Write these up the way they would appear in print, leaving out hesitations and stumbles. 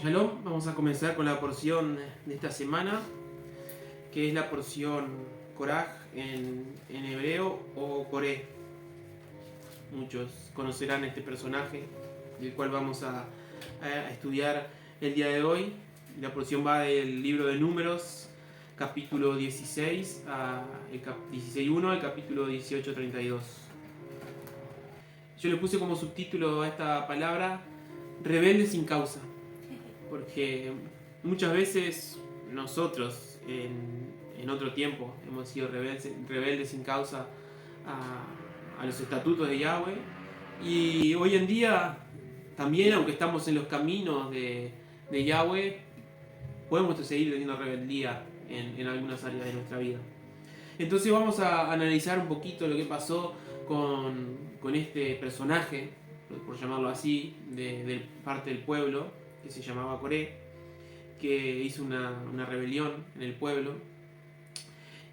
Shalom, vamos a comenzar con la porción de esta semana, que es la porción Koraj en hebreo o Coré. Muchos conocerán este personaje, del cual vamos a estudiar el día de hoy. La porción va del libro de Números, capítulo 16, 16.1 al capítulo 18.32. Yo le puse como subtítulo a esta palabra, rebelde sin causa. Porque muchas veces nosotros en otro tiempo hemos sido rebeldes sin causa a los estatutos de Yahweh, y hoy en día también, aunque estamos en los caminos de Yahweh, podemos seguir teniendo rebeldía en algunas áreas de nuestra vida. Entonces vamos a analizar un poquito lo que pasó con este personaje, por llamarlo así, de parte del pueblo, que se llamaba Coré, que hizo una rebelión en el pueblo.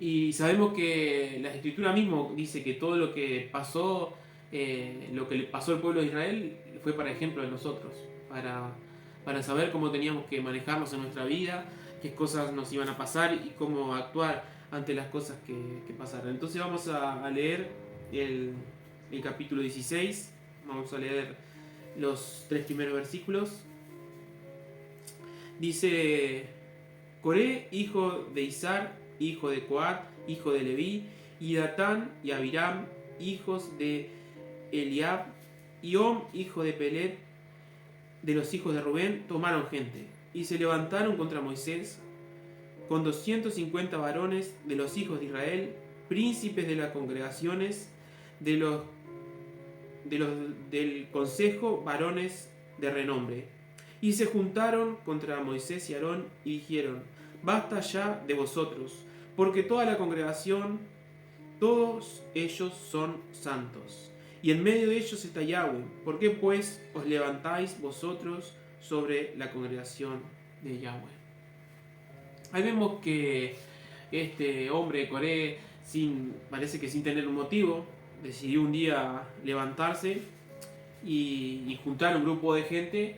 Y sabemos que la escritura mismo dice que todo lo que pasó, lo que le pasó al pueblo de Israel, fue para ejemplo de nosotros, para saber cómo teníamos que manejarnos en nuestra vida, qué cosas nos iban a pasar y cómo actuar ante las cosas que pasaron. Entonces vamos a leer el capítulo 16, vamos a leer los 3 primeros versículos. Dice: Coré, hijo de Izar, hijo de Coat, hijo de Leví, y Datán y Abiram, hijos de Eliab, y Om, hijo de Pelet, de los hijos de Rubén, tomaron gente, y se levantaron contra Moisés, con 250 varones de los hijos de Israel, príncipes de las congregaciones, del consejo, varones de renombre. Y se juntaron contra Moisés y Aarón y dijeron: basta ya de vosotros, porque toda la congregación, todos ellos son santos, y en medio de ellos está Yahweh. ¿Por qué pues os levantáis vosotros sobre la congregación de Yahweh? Ahí vemos que este hombre, Coré, parece que sin tener un motivo, decidió un día levantarse y juntar un grupo de gente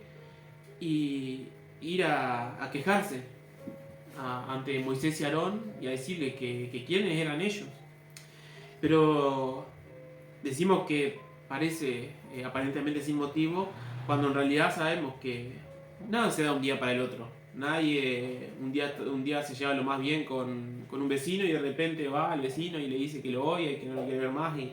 y ir a quejarse ante Moisés y Aarón y a decirle que quiénes eran ellos. Pero decimos que parece aparentemente sin motivo, cuando en realidad sabemos que nada se da un día para el otro. Nadie un día se lleva lo más bien con un vecino y de repente va al vecino y le dice que lo odia y que no lo quiere ver más. Y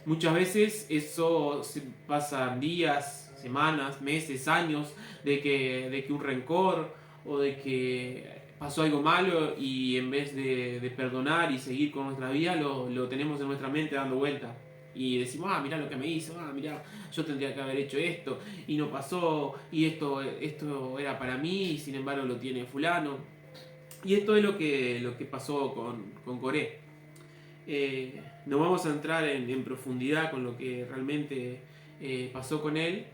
muchas veces eso pasan días, semanas, meses, años de que un rencor o de que pasó algo malo, y en vez de perdonar y seguir con nuestra vida, lo tenemos en nuestra mente dando vuelta. Y decimos: mirá lo que me hizo, mirá, yo tendría que haber hecho esto y no pasó, y esto era para mí y sin embargo lo tiene fulano. Y esto es lo que pasó con Coré. No vamos a entrar en profundidad con lo que realmente pasó con él,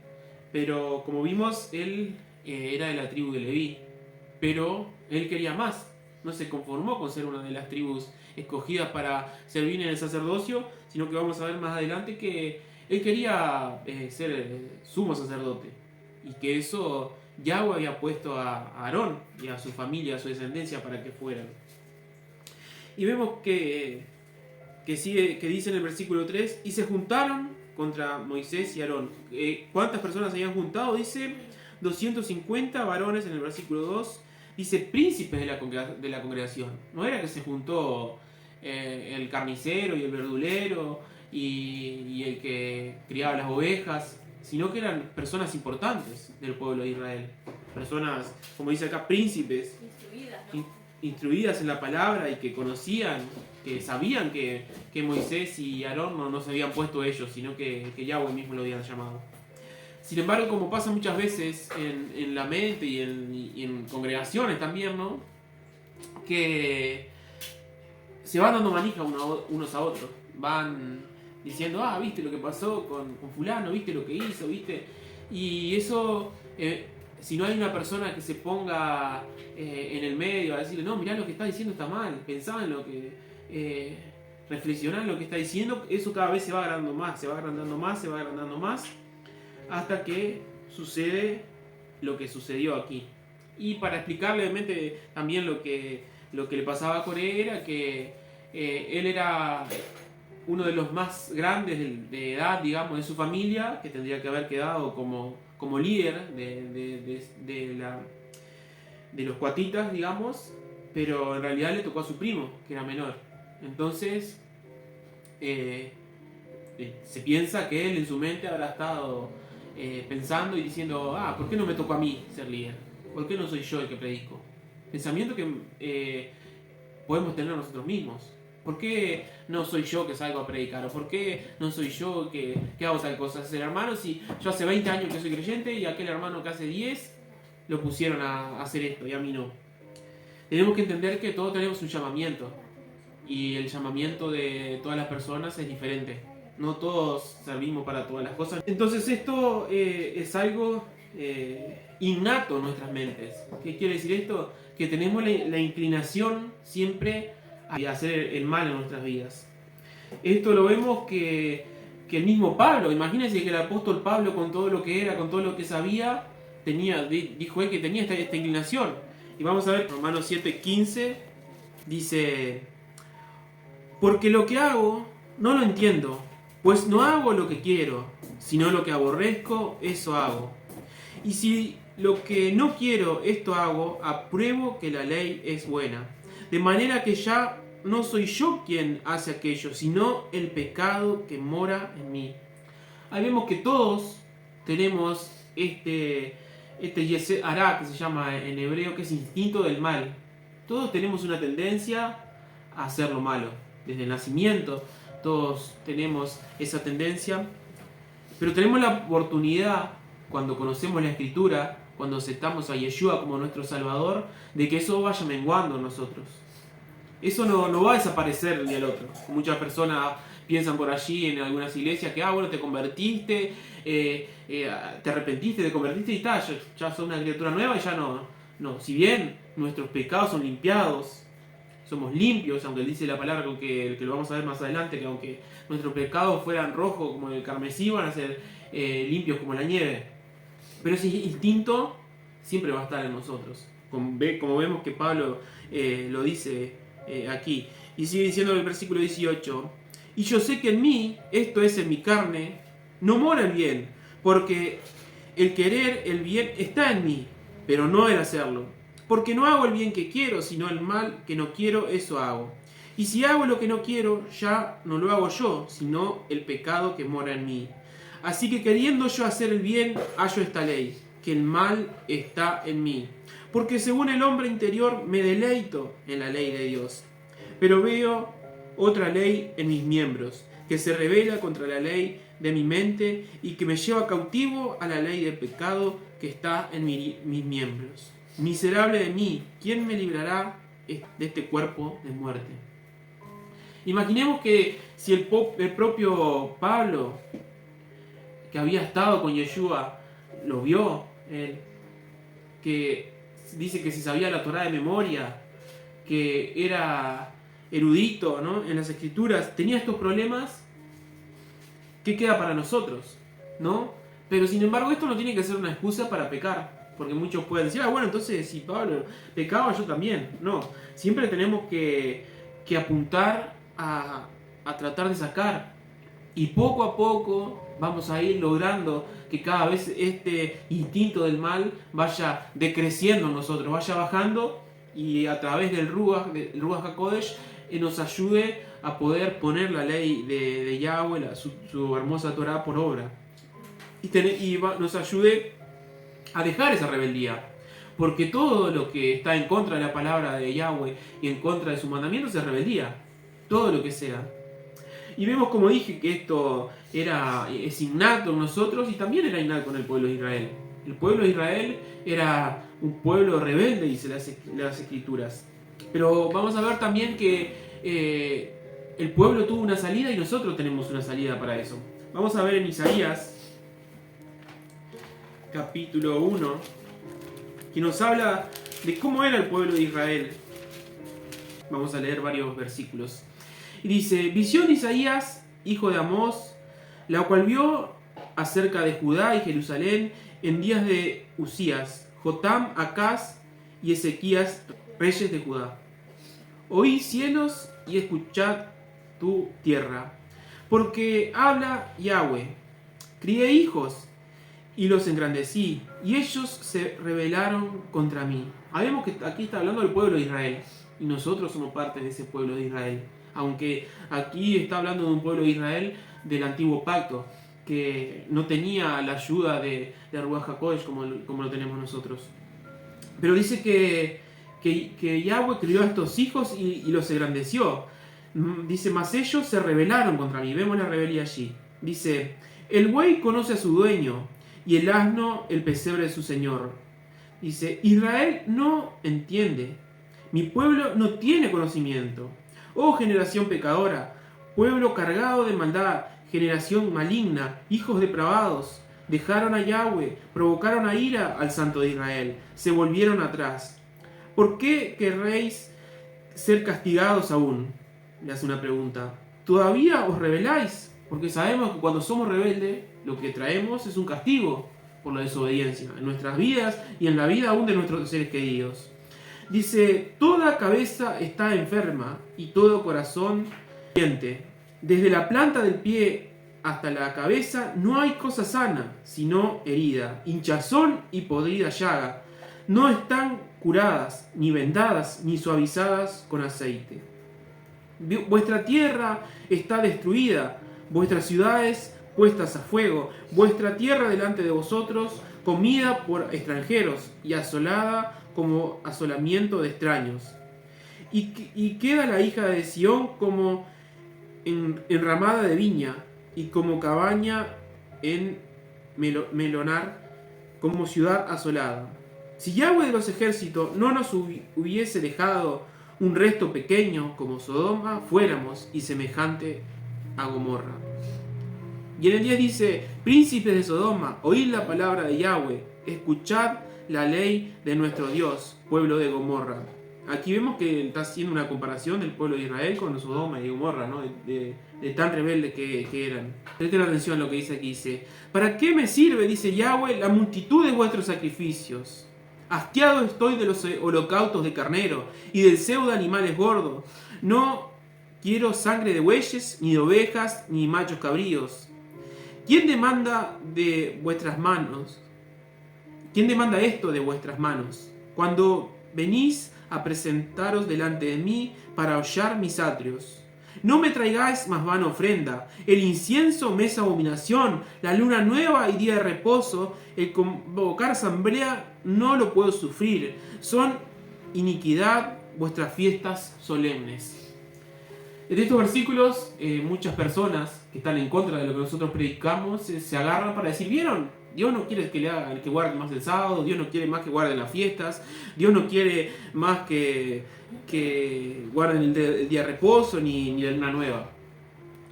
pero como vimos, él era de la tribu de Leví, pero él quería más. No se conformó con ser una de las tribus escogidas para servir en el sacerdocio, sino que vamos a ver más adelante que él quería ser sumo sacerdote, y que eso Yahweh había puesto a Aarón y a su familia, a su descendencia, para que fueran. Y vemos que dice en el versículo 3: y se juntaron contra Moisés y Aarón. ¿Cuántas personas habían juntado? Dice 250 varones en el versículo 2. Dice príncipes de la congregación. No era que se juntó el carnicero y el verdulero y el que criaba las ovejas, sino que eran personas importantes del pueblo de Israel. Personas, como dice acá, príncipes, instruidas en la palabra y que conocían, que sabían que Moisés y Aarón no se habían puesto ellos, sino que Yahweh mismo lo habían llamado. Sin embargo, como pasa muchas veces en la mente y en congregaciones también, ¿no?, que se van dando manija unos a otros, van diciendo: viste lo que pasó con fulano, viste lo que hizo, viste. Y eso, si no hay una persona que se ponga en el medio a decirle: no, mirá, lo que está diciendo está mal, pensá en lo que, reflexioná en lo que está diciendo, eso cada vez se va agrandando más, hasta que sucede lo que sucedió aquí. Y para explicar levemente también lo que le pasaba a Coré era que él era uno de los más grandes de edad, digamos, de su familia, que tendría que haber quedado como líder de los cuatitas, digamos, pero en realidad le tocó a su primo, que era menor. Entonces, se piensa que él en su mente habrá estado pensando y diciendo, ¿por qué no me tocó a mí ser líder? ¿Por qué no soy yo el que predico? Pensamiento que podemos tener nosotros mismos. ¿Por qué no soy yo que salgo a predicar? ¿O por qué no soy yo que hago tal cosa? El hermano, si yo hace 20 años que soy creyente y aquel hermano que hace 10 lo pusieron a hacer esto y a mí no. Tenemos que entender que todos tenemos un llamamiento y el llamamiento de todas las personas es diferente. No todos servimos para todas las cosas. Entonces esto es algo innato en nuestras mentes. ¿Qué quiere decir esto? Que tenemos la inclinación siempre a hacer el mal en nuestras vidas. Esto lo vemos que el mismo Pablo, imagínense que el apóstol Pablo, con todo lo que era, con todo lo que sabía, dijo él que tenía esta inclinación. Y vamos a ver, Romanos 7:15 dice: porque lo que hago no lo entiendo, pues no hago lo que quiero, sino lo que aborrezco, eso hago. Y si lo que no quiero, esto hago, apruebo que la ley es buena. De manera que ya no soy yo quien hace aquello, sino el pecado que mora en mí. Ahí vemos que todos tenemos este Yetzer Hará, que se llama en hebreo, que es instinto del mal. Todos tenemos una tendencia a hacer lo malo. Desde el nacimiento todos tenemos esa tendencia. Pero tenemos la oportunidad, cuando conocemos la Escritura, cuando aceptamos a Yeshua como nuestro Salvador, de que eso vaya menguando en nosotros. Eso no va a desaparecer el día al otro. Muchas personas piensan por allí en algunas iglesias que, bueno, te convertiste, te arrepentiste, te convertiste y tal, ya sos una criatura nueva y ya no. Si bien nuestros pecados son limpiados, somos limpios, aunque dice la palabra que lo vamos a ver más adelante, que aunque nuestros pecados fueran rojos como el carmesí, van a ser limpios como la nieve. Pero ese instinto siempre va a estar en nosotros. Como vemos que Pablo lo dice aquí. Y sigue diciendo en el versículo 18: y yo sé que en mí, esto es en mi carne, no mora el bien, porque el querer el bien está en mí, pero no el hacerlo. Porque no hago el bien que quiero, sino el mal que no quiero, eso hago. Y si hago lo que no quiero, ya no lo hago yo, sino el pecado que mora en mí. Así que queriendo yo hacer el bien, hallo esta ley, que el mal está en mí. Porque según el hombre interior me deleito en la ley de Dios. Pero veo otra ley en mis miembros, que se rebela contra la ley de mi mente y que me lleva cautivo a la ley del pecado que está en mis miembros. Miserable de mí, ¿quién me librará de este cuerpo de muerte? Imaginemos que si el propio Pablo, que había estado con Yeshua, lo vio, que dice que se sabía la Torá de memoria, que era erudito, ¿no?, en las escrituras, tenía estos problemas, ¿qué queda para nosotros? ¿No? Pero sin embargo esto no tiene que ser una excusa para pecar. Porque muchos pueden decir, bueno, entonces si Pablo pecaba, yo también. No, siempre tenemos que apuntar a tratar de sacar. Y poco a poco vamos a ir logrando que cada vez este instinto del mal vaya decreciendo en nosotros, vaya bajando, y a través del Ruach HaKodesh nos ayude a poder poner la ley de Yahweh, su hermosa Torah, por obra. Y nos ayude a dejar esa rebeldía, porque todo lo que está en contra de la palabra de Yahweh y en contra de sus mandamientos es rebeldía, todo lo que sea. Y vemos, como dije, que esto es innato en nosotros y también era innato en el pueblo de Israel. El pueblo de Israel era un pueblo rebelde, dice las escrituras. Pero vamos a ver también que el pueblo tuvo una salida y nosotros tenemos una salida para eso. Vamos a ver en Isaías capítulo 1, que nos habla de cómo era el pueblo de Israel. Vamos a leer varios versículos. Y dice: visión de Isaías, hijo de Amós, la cual vio acerca de Judá y Jerusalén, en días de Usías, Jotam, Acaz y Ezequías, reyes de Judá. Oí cielos y escuchad tu tierra, porque habla Yahweh. Crié hijos y los engrandecí, y ellos se rebelaron contra mí. Sabemos que aquí está hablando del pueblo de Israel, y nosotros somos parte de ese pueblo de Israel. Aunque aquí está hablando de un pueblo de Israel del antiguo pacto, que no tenía la ayuda de Ruach HaKodesh como lo tenemos nosotros. Pero dice que Yahweh crió a estos hijos y los engrandeció. Dice, mas ellos se rebelaron contra mí. Vemos la rebelión allí. Dice, el buey conoce a su dueño y el asno el pesebre de su señor. Dice, Israel no entiende. Mi pueblo no tiene conocimiento. Oh generación pecadora, pueblo cargado de maldad, generación maligna, hijos depravados. Dejaron a Yahweh, provocaron a ira al Santo de Israel, se volvieron atrás. ¿Por qué querréis ser castigados aún? Le hace una pregunta. ¿Todavía os rebeláis? Porque sabemos que cuando somos rebeldes, lo que traemos es un castigo por la desobediencia en nuestras vidas y en la vida aún de nuestros seres queridos. Dice, toda cabeza está enferma y todo corazón siente. Desde la planta del pie hasta la cabeza no hay cosa sana, sino herida, hinchazón y podrida llaga. No están curadas, ni vendadas, ni suavizadas con aceite. Vuestra tierra está destruida, vuestras ciudades puestas a fuego, vuestra tierra delante de vosotros, comida por extranjeros y asolada como asolamiento de extraños. Y queda la hija de Sión como enramada de viña, y como cabaña en melonar, como ciudad asolada. Si Yahweh de los ejércitos no nos hubiese dejado un resto pequeño como Sodoma, fuéramos y semejante a Gomorra. Y en el 10 dice, príncipes de Sodoma, oíd la palabra de Yahweh, escuchad la ley de nuestro Dios, pueblo de Gomorra. Aquí vemos que está haciendo una comparación del pueblo de Israel con Sodoma y Gomorra, ¿no? de tan rebeldes que eran. Presten atención a lo que dice aquí. Dice, ¿para qué me sirve, dice Yahweh, la multitud de vuestros sacrificios? Hastiado estoy de los holocaustos de carnero y del cebo de animales gordos. No quiero sangre de bueyes, ni de ovejas, ni machos cabríos. ¿Quién demanda de vuestras manos? ¿Quién demanda esto de vuestras manos? Cuando venís a presentaros delante de mí para hollar mis atrios. No me traigáis más vana ofrenda. El incienso me es abominación. La luna nueva y día de reposo, el convocar asamblea, no lo puedo sufrir. Son iniquidad vuestras fiestas solemnes. En estos versículos, muchas personas que están en contra de lo que nosotros predicamos se agarran para decir, ¿vieron? Dios no quiere que guarden más el sábado, Dios no quiere más que guarden las fiestas, Dios no quiere más que guarden el día de reposo ni la luna nueva.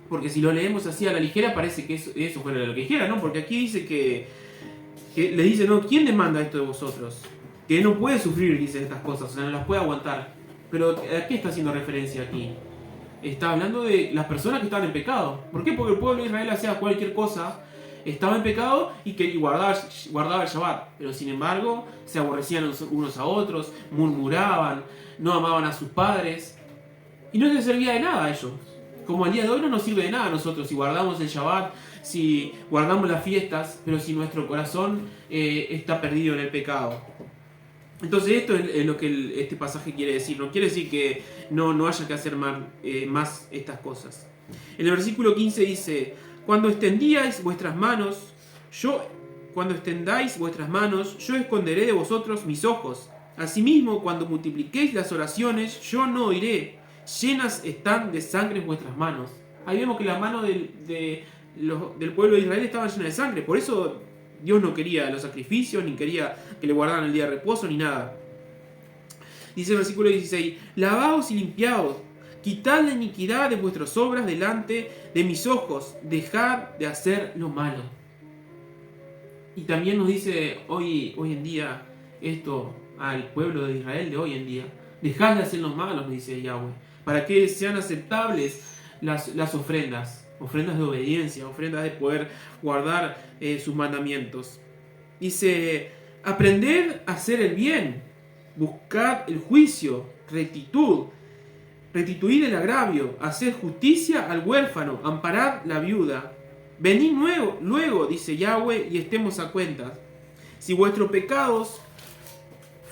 Porque si lo leemos así a la ligera parece que eso fuera lo que dijera, ¿no? Porque aquí dice que le dice, no, ¿quién demanda esto de vosotros? Que no puede sufrir, dice, estas cosas, o sea, no las puede aguantar. Pero ¿a qué está haciendo referencia aquí? Está hablando de las personas que estaban en pecado. ¿Por qué? Porque el pueblo de Israel hacía cualquier cosa, estaba en pecado y guardaba el Shabbat. Pero sin embargo, se aborrecían unos a otros, murmuraban, no amaban a sus padres. Y no les servía de nada a ellos. Como al día de hoy no nos sirve de nada a nosotros si guardamos el Shabbat, si guardamos las fiestas, pero si nuestro corazón está perdido en el pecado. Entonces esto es lo que este pasaje quiere decir. No quiere decir que no haya que hacer más estas cosas. En el versículo 15 dice, cuando extendáis vuestras manos, yo esconderé de vosotros mis ojos. Asimismo, cuando multipliquéis las oraciones, yo no oiré. Llenas están de sangre vuestras manos. Ahí vemos que las manos del pueblo de Israel estaban llenas de sangre. Por eso Dios no quería los sacrificios, ni quería que le guardaran el día de reposo, ni nada. Dice el versículo 16, lavaos y limpiaos, quitad la iniquidad de vuestras obras delante de mis ojos, dejad de hacer lo malo. Y también nos dice hoy en día esto al pueblo de Israel de hoy en día, dejad de hacer lo malo, nos dice Yahweh, para que sean aceptables las ofrendas de obediencia, ofrendas de poder guardar sus mandamientos. Dice, aprended a hacer el bien, buscad el juicio, restituid el agravio, haced justicia al huérfano, amparad la viuda. Venid luego, dice Yahweh, y estemos a cuentas. Si vuestros pecados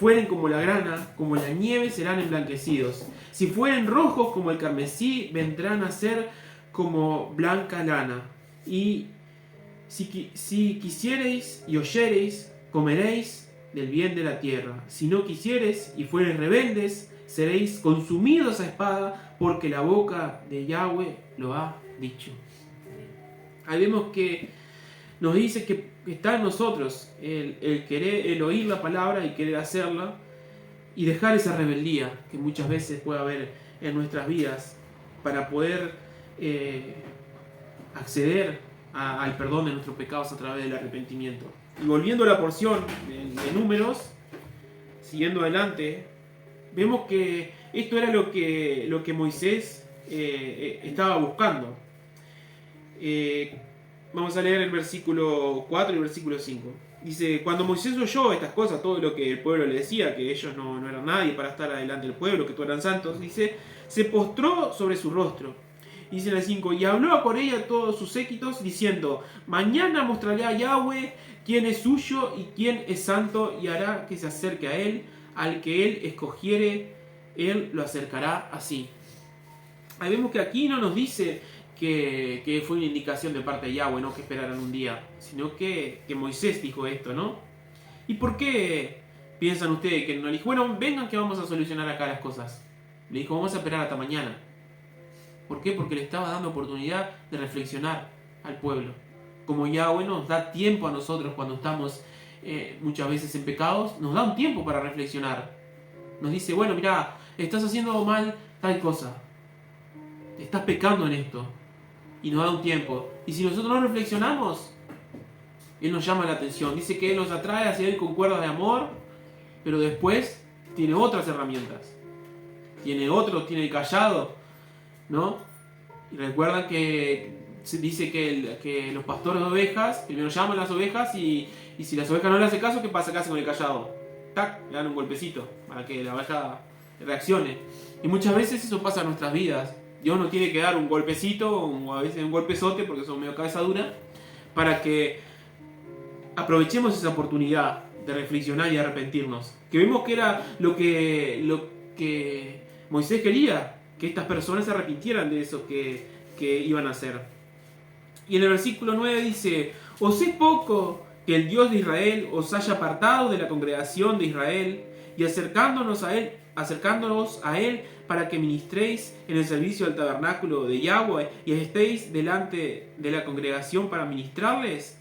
fueren como la grana, como la nieve serán emblanquecidos. Si fueren rojos como el carmesí, vendrán a ser como blanca lana. Y si quisiereis y oyereis, comeréis del bien de la tierra. Si no quisiereis y fuereis rebeldes, seréis consumidos a espada, porque la boca de Yahweh lo ha dicho. Ahí vemos que nos dice que está en nosotros el querer, el oír la palabra y querer hacerla, y dejar esa rebeldía que muchas veces puede haber en nuestras vidas para poder acceder al perdón de nuestros pecados a través del arrepentimiento. Y volviendo a la porción de Números, siguiendo adelante, vemos que esto era lo que Moisés estaba buscando. Vamos a leer el versículo 4 y el versículo 5. Dice, cuando Moisés oyó estas cosas, todo lo que el pueblo le decía, que ellos no eran nadie para estar adelante del pueblo, que todos eran santos, dice, se postró sobre su rostro. Dice en el 5, y habló por ella a todos sus séquitos, diciendo, mañana mostraré a Yahweh quién es suyo y quién es santo, y hará que se acerque a él, al que él escogiere, él lo acercará así. Ahí vemos que aquí no nos dice que fue una indicación de parte de Yahweh, no que esperaran un día, sino que Moisés dijo esto, ¿no? ¿Y por qué piensan ustedes que no le dijo, bueno, vengan que vamos a solucionar acá las cosas? Le dijo, vamos a esperar hasta mañana. ¿Por qué? Porque le estaba dando oportunidad de reflexionar al pueblo. Como Yahweh nos da tiempo a nosotros cuando estamos muchas veces en pecados, nos da un tiempo para reflexionar. Nos dice, bueno, mira, estás haciendo mal tal cosa, estás pecando en esto, y nos da un tiempo. Y si nosotros no reflexionamos, Él nos llama la atención. Dice que Él nos atrae hacia Él con cuerdas de amor, pero después tiene otras herramientas. Tiene el callado, ¿no? Y recuerdan que se dice que los pastores de ovejas primero llaman a las ovejas y si las ovejas no le hacen caso, ¿qué pasa? ¿Qué hacen con el callado? ¡Tac! Le dan un golpecito para que la oveja reaccione. Y muchas veces eso pasa en nuestras vidas. Dios nos tiene que dar un golpecito o a veces un golpezote porque somos medio cabeza dura para que aprovechemos esa oportunidad de reflexionar y arrepentirnos. Que vemos que era lo que Moisés quería, que estas personas se arrepintieran de eso que iban a hacer. Y en el versículo 9 dice, ¿os es poco que el Dios de Israel os haya apartado de la congregación de Israel y acercándonos a él para que ministréis en el servicio del tabernáculo de Yahweh y estéis delante de la congregación para ministrarles?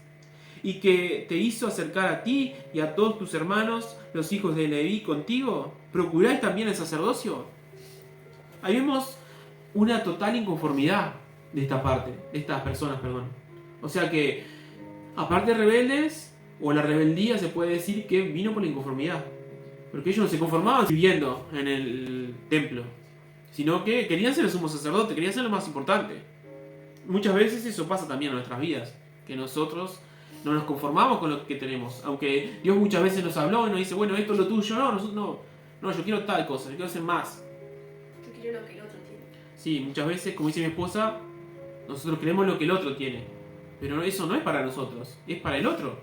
Y que te hizo acercar a ti y a todos tus hermanos, los hijos de Leví, contigo. ¿Procuráis también el sacerdocio? Ahí vemos una total inconformidad de estas personas. O sea que, aparte de rebeldes, o la rebeldía se puede decir que vino por la inconformidad. Porque ellos no se conformaban sirviendo en el templo, sino que querían ser el sumo sacerdote, querían ser lo más importante. Muchas veces eso pasa también en nuestras vidas, que nosotros no nos conformamos con lo que tenemos. Aunque Dios muchas veces nos habló y nos dice, bueno, esto es lo tuyo, no, yo quiero tal cosa, yo quiero hacer más. Yo quiero lo que el otro tiene. Sí, muchas veces, como dice mi esposa, nosotros queremos lo que el otro tiene. Pero eso no es para nosotros, es para el otro.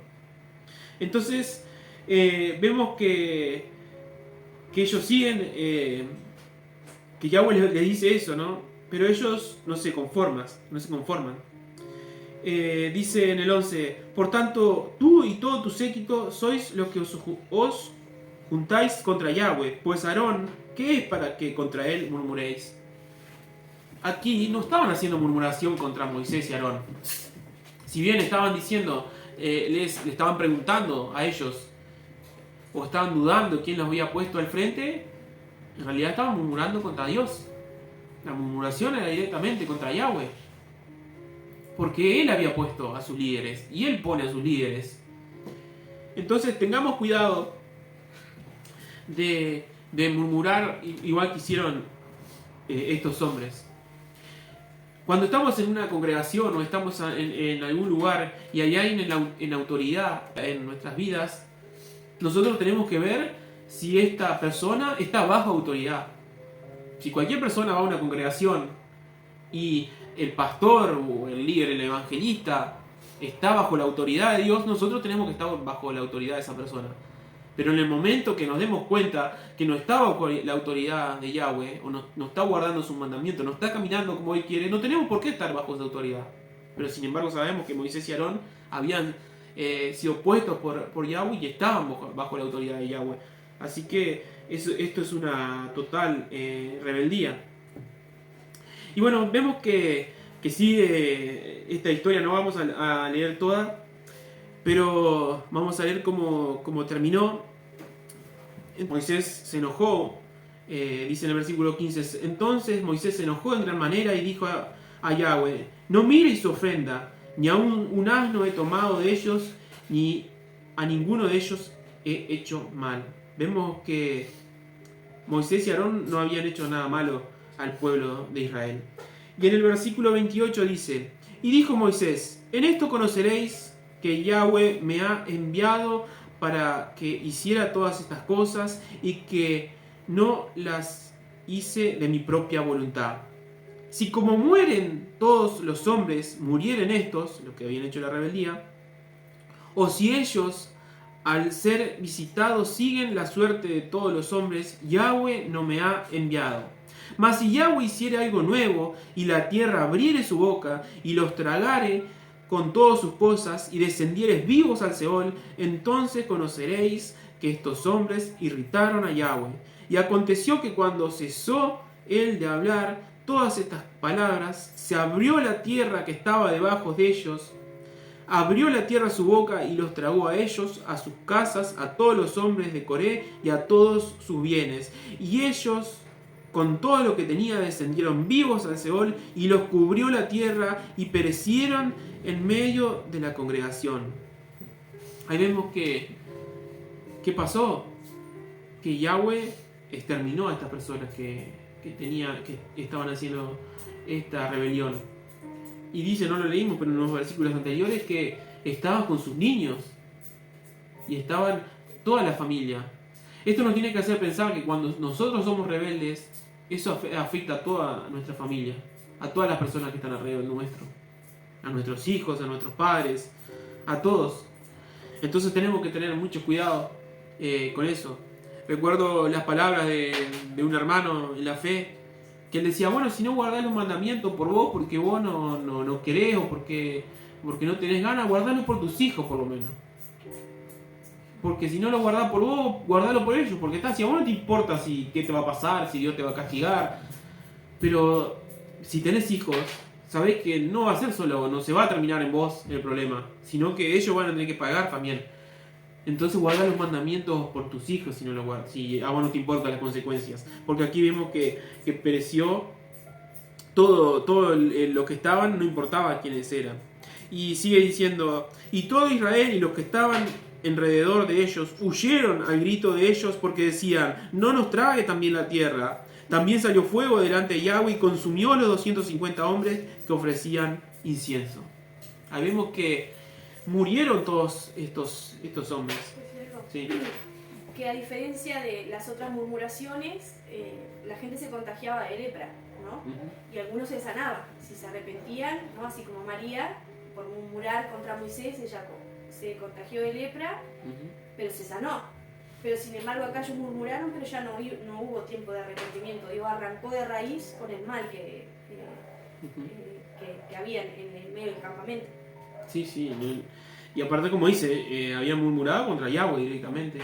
Entonces, vemos que ellos siguen, que Yahweh les dice eso, ¿no? Pero ellos no se conforman. Dice en el 11, por tanto, tú y todo tu séquito sois los que os juntáis contra Yahweh, pues Aarón, ¿qué es para que contra él murmuréis? Aquí no estaban haciendo murmuración contra Moisés y Aarón. Si bien estaban diciendo, le estaban preguntando a ellos, o estaban dudando quién los había puesto al frente, en realidad estaban murmurando contra Dios. La murmuración era directamente contra Yahweh, porque Él había puesto a sus líderes, y Él pone a sus líderes. Entonces tengamos cuidado de murmurar igual que hicieron estos hombres. Cuando estamos en una congregación o estamos en algún lugar y hay alguien en autoridad en nuestras vidas, nosotros tenemos que ver si esta persona está bajo autoridad. Si cualquier persona va a una congregación y el pastor o el líder, el evangelista, está bajo la autoridad de Dios, nosotros tenemos que estar bajo la autoridad de esa persona. Pero en el momento que nos demos cuenta que no está bajo la autoridad de Yahweh, o no está guardando sus mandamientos, no está caminando como Él quiere, no tenemos por qué estar bajo esa autoridad. Pero sin embargo sabemos que Moisés y Aarón habían sido puestos por Yahweh y estaban bajo la autoridad de Yahweh. Así que esto es una total rebeldía. Y bueno, vemos que sigue esta historia, no vamos a leer toda, pero vamos a leer cómo terminó. Moisés se enojó, dice en el versículo 15, entonces Moisés se enojó en gran manera y dijo a Yahweh, no miréis su ofrenda, ni a un asno he tomado de ellos, ni a ninguno de ellos he hecho mal. Vemos que Moisés y Aarón no habían hecho nada malo al pueblo de Israel. Y en el versículo 28 dice, y dijo Moisés, en esto conoceréis que Yahweh me ha enviado para que hiciera todas estas cosas y que no las hice de mi propia voluntad. Si como mueren todos los hombres, murieren estos, los que habían hecho la rebeldía, o si ellos al ser visitados siguen la suerte de todos los hombres, Yahweh no me ha enviado. Mas si Yahweh hiciere algo nuevo, y la tierra abriere su boca, y los tragare con todas sus cosas, y descendieres vivos al Seol, entonces conoceréis que estos hombres irritaron a Yahweh. Y aconteció que cuando cesó él de hablar todas estas palabras, se abrió la tierra que estaba debajo de ellos, abrió la tierra su boca y los tragó a ellos, a sus casas, a todos los hombres de Coré y a todos sus bienes. Y ellos, con todo lo que tenía, descendieron vivos al Seol y los cubrió la tierra y perecieron en medio de la congregación. Ahí vemos que ¿qué pasó? Que Yahweh exterminó a estas personas que estaban haciendo esta rebelión. Y dice, no lo leímos, pero en los versículos anteriores, que estaban con sus niños y estaban toda la familia. Esto nos tiene que hacer pensar que cuando nosotros somos rebeldes, eso afecta a toda nuestra familia, a todas las personas que están alrededor nuestro, a nuestros hijos, a nuestros padres, a todos. Entonces tenemos que tener mucho cuidado con eso. Recuerdo las palabras de un hermano en la fe, que él decía, bueno, si no guardás los mandamientos por vos, porque vos no querés, o porque no tenés ganas, guardalo por tus hijos por lo menos. Porque si no lo guardás por vos, guardalo por ellos, porque si a vos no te importa qué te va a pasar, si Dios te va a castigar, pero si tenés hijos, sabés que no va a ser solo, no se va a terminar en vos el problema, sino que ellos van a tener que pagar también. Entonces guarda los mandamientos por tus hijos si no lo guardas, si a vos no te importan las consecuencias. Porque aquí vemos que pereció todo lo que estaban, no importaba quiénes eran. Y sigue diciendo, y todo Israel y los que estaban alrededor de ellos huyeron al grito de ellos porque decían, no nos trague también la tierra. También salió fuego delante de Yahweh y consumió los 250 hombres que ofrecían incienso. Ahí vemos que murieron todos estos hombres. Sí. Que a diferencia de las otras murmuraciones, la gente se contagiaba de lepra, ¿no? Uh-huh. Y algunos se sanaban, si se arrepentían, ¿no? Así como María, por murmurar contra Moisés, ella se contagió de lepra, uh-huh, pero se sanó. Pero sin embargo acá ellos murmuraron, pero ya no hubo tiempo de arrepentimiento. Digo, arrancó de raíz con el mal que había en el medio del campamento. Sí. Y aparte, como dice, habían murmurado contra Yahweh directamente.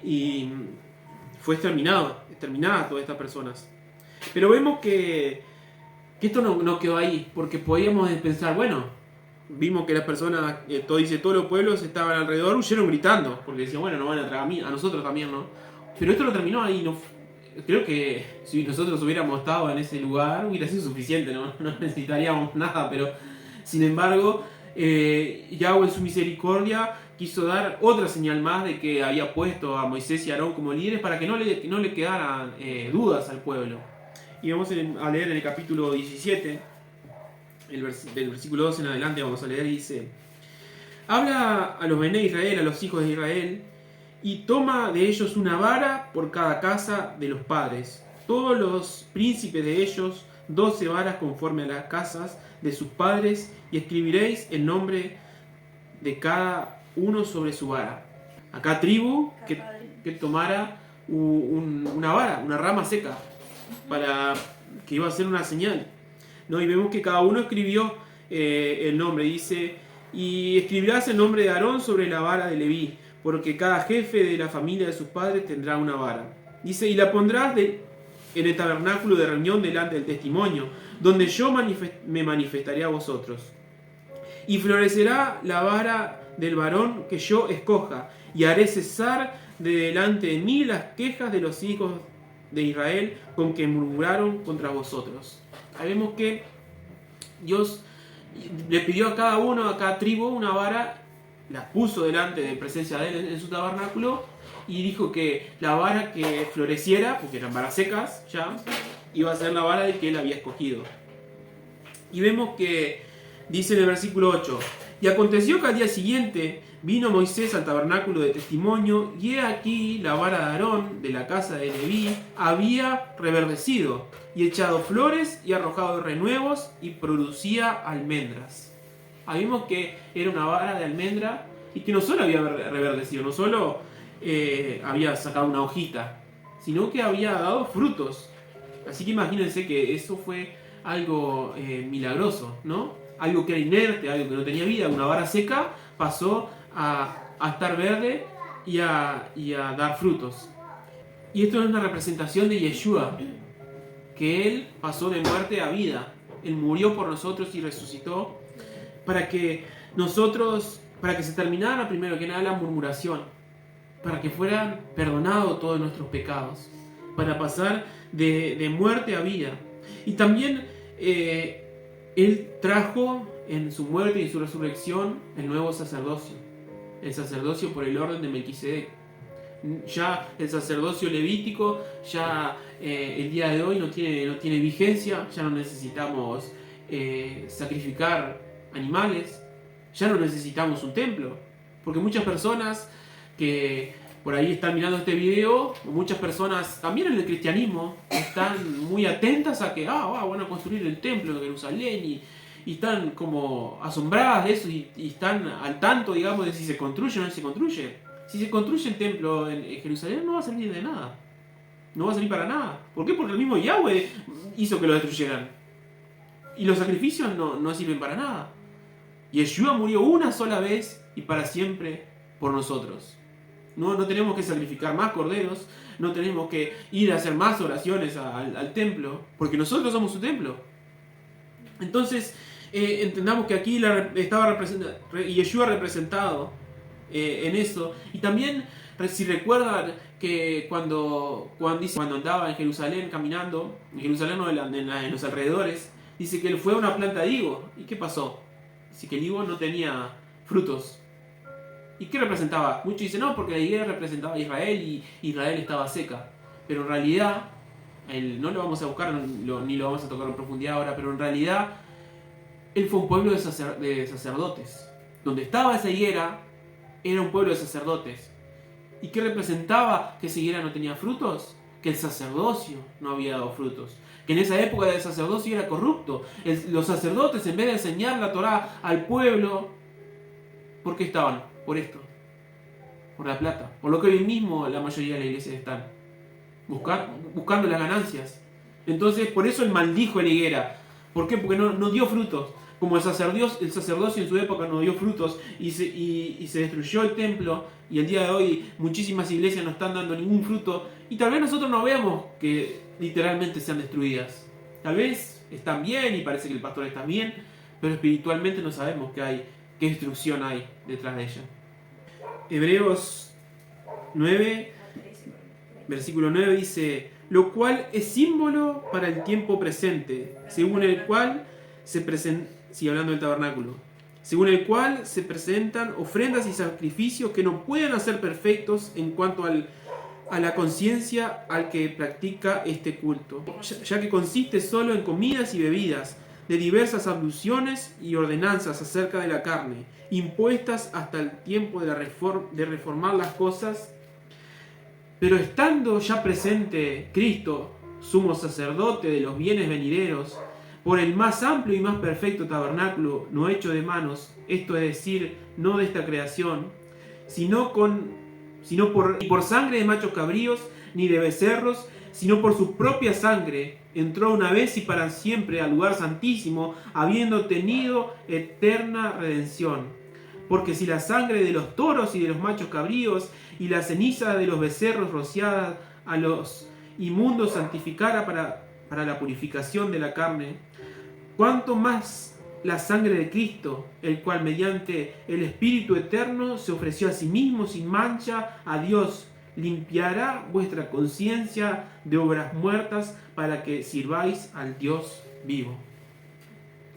Y fue exterminada todas estas personas. Pero vemos que esto no quedó ahí, porque podíamos pensar, bueno, vimos que las personas, todos los pueblos estaban alrededor, huyeron gritando, porque decían, bueno, nos van a tragar a nosotros también, ¿no? Pero esto no terminó ahí, no. Creo que si nosotros hubiéramos estado en ese lugar, hubiera sido suficiente, no necesitaríamos nada, pero sin embargo, Yahweh en su misericordia quiso dar otra señal más de que había puesto a Moisés y Aarón como líderes para que no le quedaran dudas al pueblo. Y vamos a leer en el capítulo 17, del versículo 12 en adelante vamos a leer, y dice: habla a los Bené Israel, a los hijos de Israel, y toma de ellos una vara por cada casa de los padres, todos los príncipes de ellos 12 varas conforme a las casas de sus padres, y escribiréis el nombre de cada uno sobre su vara. A cada tribu que tomara una vara, una rama seca, para que iba a ser una señal, ¿no? Y vemos que cada uno escribió el nombre. Dice: y escribirás el nombre de Aarón sobre la vara de Leví, porque cada jefe de la familia de sus padres tendrá una vara. Dice: y la pondrás en el tabernáculo de reunión delante del testimonio, donde yo me manifestaré a vosotros. Y florecerá la vara del varón que yo escoja, y haré cesar de delante de mí las quejas de los hijos de Israel con que murmuraron contra vosotros. Ahí vemos que Dios le pidió a cada uno, a cada tribu, una vara, la puso delante de presencia de él en su tabernáculo, y dijo que la vara que floreciera, porque eran varas secas ya, iba a ser la vara de que él había escogido. Y vemos que dice en el versículo 8: y aconteció que al día siguiente vino Moisés al tabernáculo de testimonio, y he aquí la vara de Aarón de la casa de Leví había reverdecido, y echado flores, y arrojado renuevos, y producía almendras. Ahí vimos que era una vara de almendra, y que no solo había reverdecido, no solo había sacado una hojita, sino que había dado frutos. Así que imagínense que eso fue algo milagroso, ¿no? Algo que era inerte, algo que no tenía vida, una vara seca, pasó a estar verde y a dar frutos. Y esto es una representación de Yeshua, que Él pasó de muerte a vida. Él murió por nosotros y resucitó para que se terminara primero que nada la murmuración, para que fueran perdonados todos nuestros pecados, para pasar de muerte a vida. Y también Él trajo en su muerte y en su resurrección el nuevo sacerdocio, el sacerdocio por el orden de Melquisedec. Ya el sacerdocio levítico ya el día de hoy no tiene vigencia, ya no necesitamos sacrificar animales, ya no necesitamos un templo, porque muchas personas que por ahí están mirando este video, muchas personas también en el cristianismo están muy atentas a que van a construir el templo de Jerusalén, y están como asombradas de eso, y están al tanto, digamos, de si se construye o no se construye. Si se construye el templo en Jerusalén, no va a servir de nada, no va a servir para nada. ¿Por qué? Porque el mismo Yahweh hizo que lo destruyeran, y los sacrificios no sirven para nada. Yeshua murió una sola vez y para siempre por nosotros. No tenemos que sacrificar más corderos, no tenemos que ir a hacer más oraciones al templo, porque nosotros somos su templo. Entonces, entendamos que aquí estaba Yeshua representado en eso. Y también, si recuerdan que cuando andaba en Jerusalén caminando, en Jerusalén o en los alrededores, dice que él fue a una planta de higo. ¿Y qué pasó? Dice que el higo no tenía frutos. ¿Y qué representaba? Muchos dicen, no, porque la higuera representaba a Israel y Israel estaba seca. Pero en realidad, no lo vamos a buscar ni lo vamos a tocar en profundidad ahora, pero en realidad él fue un pueblo de sacerdotes. Donde estaba esa higuera era un pueblo de sacerdotes. ¿Y qué representaba que esa higuera no tenía frutos? Que el sacerdocio no había dado frutos. Que en esa época el sacerdocio era corrupto. Los sacerdotes, en vez de enseñar la Torá al pueblo, ¿por qué estaban? Por esto, por la plata, por lo que hoy mismo la mayoría de las iglesias están buscando las ganancias. Entonces, por eso él maldijo a la higuera. ¿Por qué? Porque no dio frutos. Como el sacerdocio en su época no dio frutos y se destruyó el templo, y el día de hoy muchísimas iglesias no están dando ningún fruto, y tal vez nosotros no veamos que literalmente sean destruidas. Tal vez están bien y parece que el pastor está bien, pero espiritualmente no sabemos qué destrucción hay detrás de ella. Hebreos 9, versículo 9 dice: lo cual es símbolo para el tiempo presente, según el cual sigue hablando del tabernáculo, según el cual se presentan ofrendas y sacrificios que no pueden hacer perfectos en cuanto al a la conciencia al que practica este culto, ya que consiste solo en comidas y bebidas, de diversas abluciones y ordenanzas acerca de la carne, impuestas hasta el tiempo de reformar las cosas. Pero estando ya presente Cristo, sumo sacerdote de los bienes venideros, por el más amplio y más perfecto tabernáculo, no hecho de manos, esto es decir, no de esta creación, sino por sangre de machos cabríos, ni de becerros, sino por su propia sangre, entró una vez y para siempre al lugar santísimo, habiendo tenido eterna redención. Porque si la sangre de los toros y de los machos cabríos y la ceniza de los becerros rociada a los inmundos santificara para la purificación de la carne, cuánto más la sangre de Cristo, el cual mediante el Espíritu Eterno se ofreció a sí mismo sin mancha a Dios, limpiará vuestra conciencia de obras muertas para que sirváis al Dios vivo.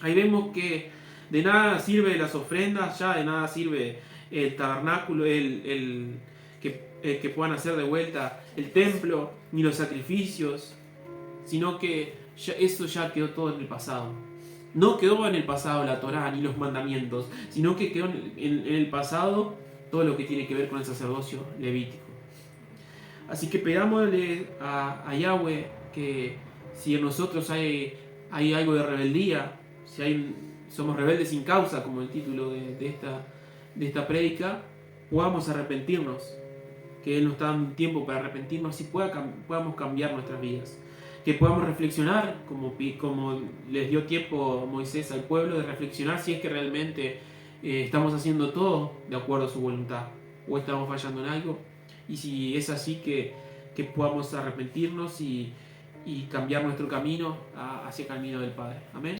Ahí vemos que de nada sirve las ofrendas, ya de nada sirve el tabernáculo, que puedan hacer de vuelta el templo, ni los sacrificios, sino que eso ya quedó todo en el pasado. No quedó en el pasado la Torá ni los mandamientos, sino que quedó en el pasado todo lo que tiene que ver con el sacerdocio levítico. Así que pedámosle a Yahweh que si en nosotros hay algo de rebeldía, si somos rebeldes sin causa, como el título de esta prédica, podamos arrepentirnos, que Él nos da un tiempo para arrepentirnos y podamos cambiar nuestras vidas. Que podamos reflexionar, como les dio tiempo Moisés al pueblo, de reflexionar si es que realmente estamos haciendo todo de acuerdo a su voluntad o estamos fallando en algo. Y si es así, que podamos arrepentirnos y cambiar nuestro camino hacia el camino del Padre. Amén.